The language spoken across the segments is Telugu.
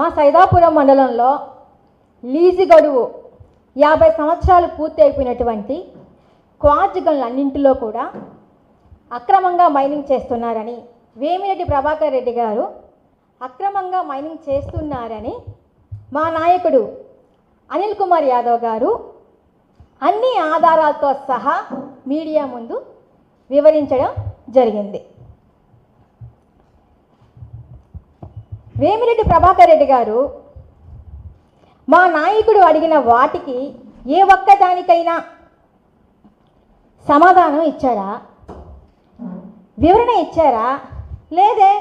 మా సైదాపురం మండలంలో లీజు గడువు 50 సంవత్సరాలు పూర్తి అయిపోయినటువంటి క్వార్జ్ గనులన్నింటిలో కూడా అక్రమంగా మైనింగ్ చేస్తున్నారని వేమిరెడ్డి ప్రభాకర్ రెడ్డి గారు అక్రమంగా మైనింగ్ చేస్తున్నారని మా నాయకుడు అనిల్ కుమార్ యాదవ్ గారు అన్ని ఆధారాలతో సహా మీడియా ముందు వివరించడం జరిగింది. వేమిరెడ్డి ప్రభాకర్ రెడ్డి గారు మా నాయకుడు అడిగిన వాటికి ఏ ఒక్కదానికైనా సమాధానం ఇచ్చారా, వివరణ ఇచ్చారా? లేదే.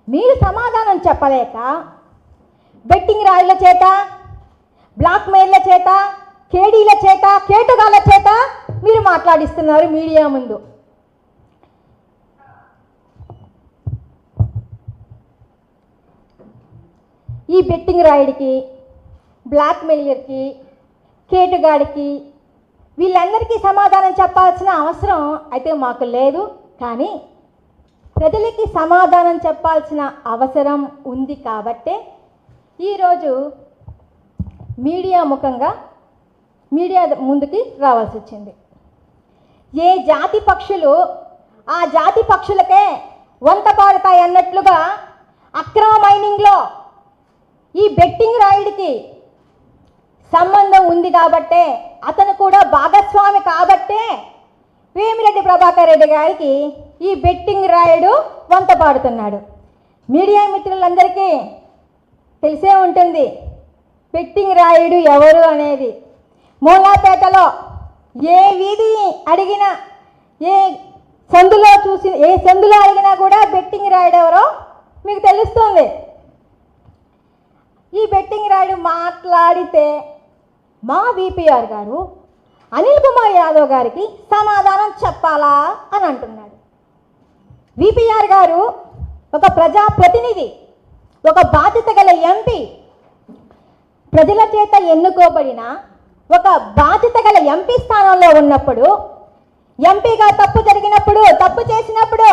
మీరు సమాధానం చెప్పలేక బెట్టింగ్ రాయిల చేత, బ్లాక్మెయిల్ల చేత, కేడీల చేత, కేటుగాళ్ళ చేత మీరు మాట్లాడిస్తున్నారు మీడియా ముందు. ఈ బెట్టింగ్ రాయుడికి, బ్లాక్మెయిలర్కి, కేటుగాడికి వీళ్ళందరికీ సమాధానం చెప్పాల్సిన అవసరం అయితే మాకు లేదు. కానీ ప్రజలకి సమాధానం చెప్పాల్సిన అవసరం ఉంది కాబట్టే ఈరోజు మీడియా ముఖంగా మీడియా ముందుకి రావాల్సి వచ్చింది. ఏ జాతి పక్షులు ఆ జాతి పక్షులకే వంత పారుతాయి అన్నట్లుగా అక్రమ మైనింగ్లో ఈ బెట్టింగ్ రాయుడికి సంబంధం ఉంది కాబట్టే, అతను కూడా భాగస్వామి కాబట్టే వేమిరెడ్డి ప్రభాకర్ రెడ్డి గారికి ఈ బెట్టింగ్ రాయుడు వంత పాడుతున్నాడు. మీడియా మిత్రులందరికీ తెలిసే ఉంటుంది బెట్టింగ్ రాయుడు ఎవరు అనేది. మూలాపేటలో ఏ వీధి అడిగినా, ఏ సందులో అడిగినా కూడా బెట్టింగ్ రాయుడు ఎవరో మీకు తెలుస్తుంది. ఈ బెట్టింగ్ రాయుడు మాట్లాడితే మా విపిఆర్ గారు అనిల్ కుమార్ యాదవ్ గారికి సమాధానం చెప్పాలా అని అంటున్నాడు. విపిఆర్ గారు ఒక ప్రజాప్రతినిధి, ఒక బాధ్యత గల ఎంపీ, ప్రజల చేత ఎన్నుకోబడిన ఒక బాధ్యత గల ఎంపీ స్థానంలో ఉన్నప్పుడు, ఎంపీగా తప్పు జరిగినప్పుడు, తప్పు చేసినప్పుడు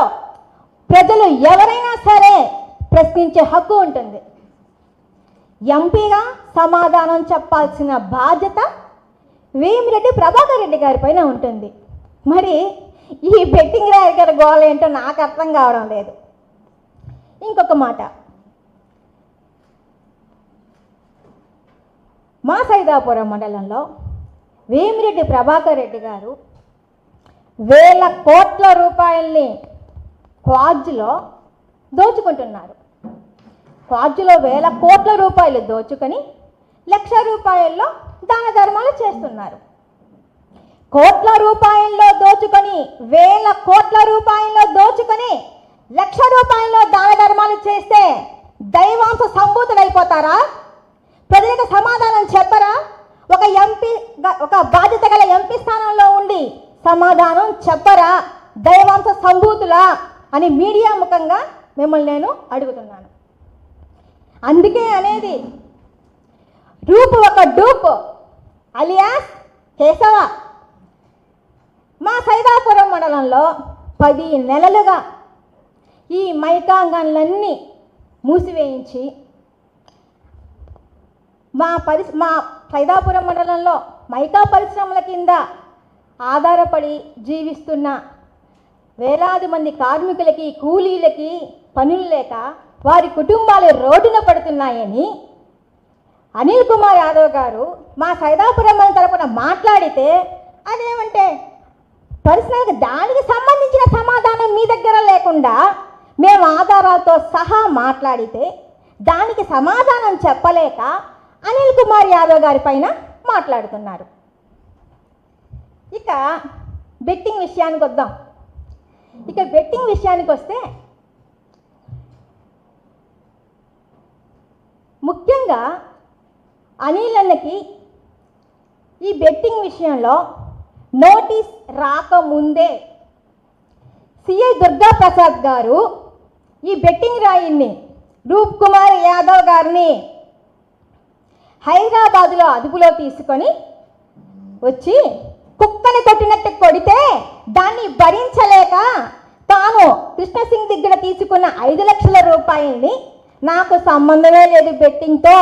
ప్రజలు ఎవరైనా సరే ప్రశ్నించే హక్కు ఉంటుంది. ఎంపీగా సమాధానం చెప్పాల్సిన బాధ్యత వేమిరెడ్డి ప్రభాకర్ రెడ్డి గారి పైన ఉంటుంది. మరి ఈ బెట్టింగ్ రాయ్ గారి గోల ఏంటో నాకు అర్థం కావడం లేదు. ఇంకొక మాట, మా సైదాపురం మండలంలో వేమిరెడ్డి ప్రభాకర్ రెడ్డి గారు వేల కోట్ల రూపాయల్ని క్వార్జ్లో దోచుకుంటున్నారు. క్వార్జ్లో వేల కోట్ల రూపాయలు దోచుకొని ₹1,00,000 దాన ధర్మాలు చేస్తున్నారు. కోట్ల రూపాయల్లో దోచుకొని, వేల కోట్ల రూపాయల్లో దోచుకొని ₹1,00,000 దాన ధర్మాలు చేస్తే దైవాంశ సంభూతులైపోతారా? ప్రజలకు సమాధానం చెప్పరా? ఒక ఎంపీ, ఒక బాధ్యత గల ఎంపీ స్థానంలో ఉండి సమాధానం చెప్పరా? దైవాంశ సంభూతులా అని మీడియా ముఖంగా మిమ్మల్ని నేను అడుగుతున్నాను. అందుకే అనేది రూపు ఒక డూప్ అలియాస్ కేశవ మా సైదాపురం మండలంలో 10 నెలలుగా ఈ మైకాంగాన్లన్నీ మూసివేయించి మా సైదాపురం మండలంలో మైకా పరిశ్రమల కింద ఆధారపడి జీవిస్తున్న వేలాది మంది కార్మికులకి, కూలీలకి పనులు లేక వారి కుటుంబాలు రోడ్డున పడుతున్నాయని అనిల్ కుమార్ యాదవ్ గారు మా సైదాపురం తరపున మాట్లాడితే, అదేమంటే పర్సనల్గా దానికి సంబంధించిన సమాధానం మీ దగ్గర లేకుండా మేము ఆధారాలతో సహా మాట్లాడితే దానికి సమాధానం చెప్పలేక అనిల్ కుమార్ యాదవ్ గారి పైన మాట్లాడుతున్నారు. ఇక బెట్టింగ్ విషయానికి వద్దాం. ఇక బెట్టింగ్ విషయానికి వస్తే ముఖ్యంగా అనిల్ అన్నకి ఈ బెట్టింగ్ విషయంలో నోటీస్ రాకముందే సిఐ దుర్గా ప్రసాద్ గారు ఈ బెట్టింగ్ రాయిని రూప్ కుమార్ యాదవ్ గారిని హైదరాబాదులో అదుపులో తీసుకొని వచ్చి కుక్కని కొట్టినట్టు కొడితే దాన్ని భరించలేక తాను కృష్ణసింగ్ దగ్గర తీసుకున్న 5 లక్షల రూపాయల్ని నాకు సంబంధమే లేదు బెట్టింగ్తో.